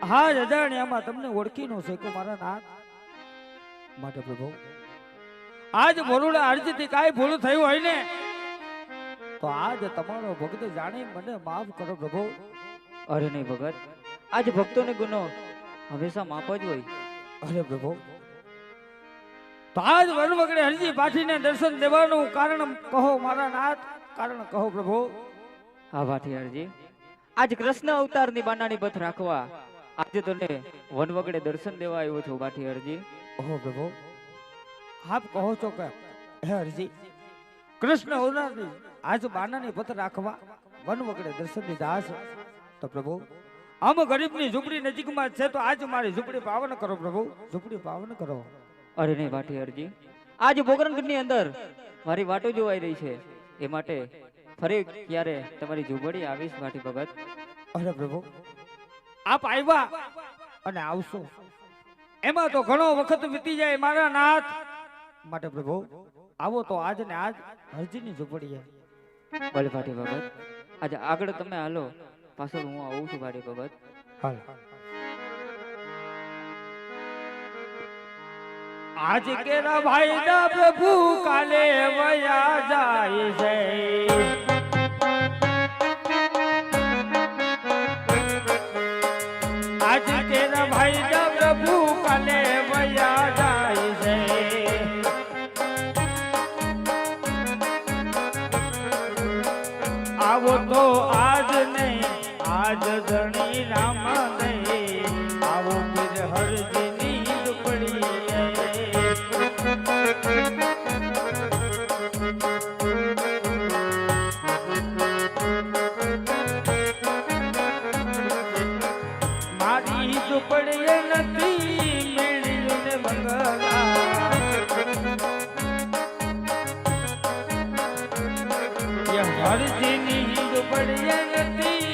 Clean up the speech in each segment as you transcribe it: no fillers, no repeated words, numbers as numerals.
હા અજાણ્યામાં તમને ઓળખી નો શકો મારા નાથ માટે પ્રભુ આજ મોરુડા અરજીથી કાંઈ ભૂલ થયું હોય ને તો આજ તમારો ભક્ત જાણી મને માફ કરો પ્રભુ. અરે નહીં ભગત, આજ ભક્તોને ગુનો હંમેશા માફ જ હોય. અરે પ્રભુ તો આજ વનવગડે હરજી પાઠીને દર્શન દેવાનું કારણ કહો મારા નાથ, કારણ કહો પ્રભુ. હા ભાઠી હરજી, આજ કૃષ્ણ અવતારની બાનાની પથ રાખવા આજે તને વનવગડે દર્શન દેવા આવ્યો છું ભાઠી હરજી. ઓહો પ્રભુ, આપ કહો છો કે હે હરજી કૃષ્ણ અવતારની આજ બાનાની પથ રાખવા વનવગડે દર્શન દીધા છે તો પ્રભુ આમ ગરીબની ઝૂંપડી નજીકમાં છે તો આજ મારી ઝૂંપડી પાવન કરો પ્રભુ, ઝૂંપડી પાવન કરો. અરે નહીં ભાઠી હરજી, આજ બોગરણગઢની અંદર મારી વાટો જોવાઈ રહી છે, એ માટે ફરી ક્યારે તમારી ઝૂંપડી આવીશ ભાઠી ભગત. અરે પ્રભુ આપ આવ્યા અને આવશો એમાં તો ઘણો વખત વીતી જાય મારા નાથ માટે પ્રભુ આવો તો આજ ને આજ હરજીની ઝૂંપડીએ. ભલે ભાઠી ભગત, આજે આગળ તમે હાલો, પાછળ હું આવું છું ભાઠી ભગત. હાલ આજ કેરા ભાઈ દા પ્રભુ કાલે વયા જાય છે. આજ કેરા ભાઈ દા પ્રભુ કાલે વયા જાય છે. આવો તો આજ નહીં આજ ધણી રામ નહીં, આવો પીર હરજીની ઝૂંપડી. મારી ઝૂંપડીએ નથી મેળ્યું ને બંગલા, હરજીની ઝૂંપડીએ નથી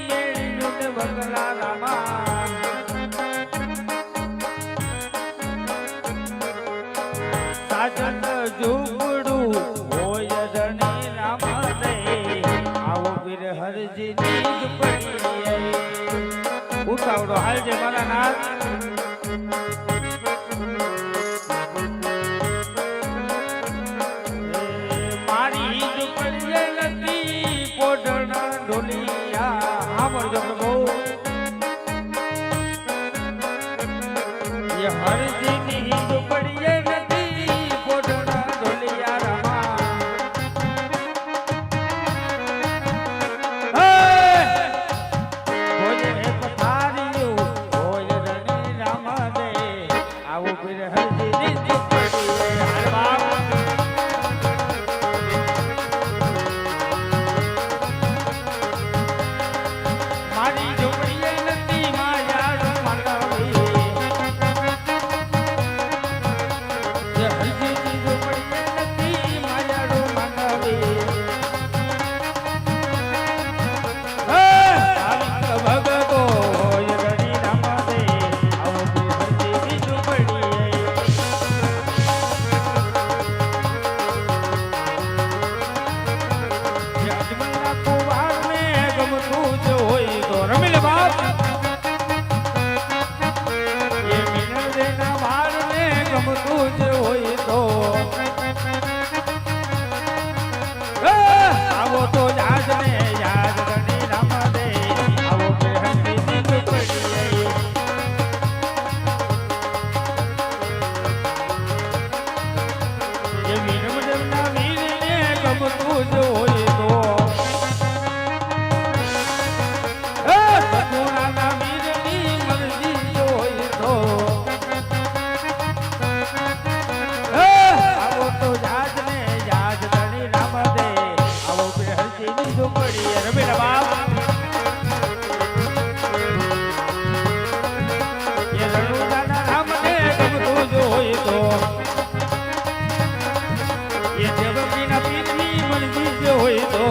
મેળ્યું ને બંગલા રામા. સાજન ઝૂંપડું હોય ધણી રામ દે, આવો પીર હરજીની ઝૂંપડીએ. ઉતાવળો હાલજે મારા નાથ. મારી ઝૂંપડીએ નથી પોઢણા ઢોલિયા. સાંભળજો પ્રભુ, એ હરજીની ઝૂંપડીએ નથી પોઢણા ઢોલિયા રામા. ભોજે પથારીયું હોય રણી રામ દે, આવું પીર હરજીની ઝૂંપડીએ. હાલ બાપ મારી ઝૂંપડીએ નથી માયાળું માનવી, જે હરજીની ઝૂંપડીએ નથી માયાળું માનવી. ભગતો હોય રણી રામ દે, આવો પીર હરજીની ઝૂંપડીએ. જે અજમલના કુંવારને ગમતું જ હોય તો રમી લે બાપ. એ મીનળદેના વાળને ગમતું જ હોય તો આવો તો યાદ ને યાદ રણી રામ દે, આવો પીર હરજીની ઝૂંપડીએ. એ મીનળદેના વીરને ગમતું જ હોય તો સપનાના વીરની મરજી હોય તો આવો તો યાદ ને યાદ ધણી રામ દે, આવો પીર હરજીની ઝૂંપડીએ. રમી લે બાપ. એ રણુદાના રામને ગમતું જ હોય તો, એ દેવકીના પીરની મરજી જ હોય તો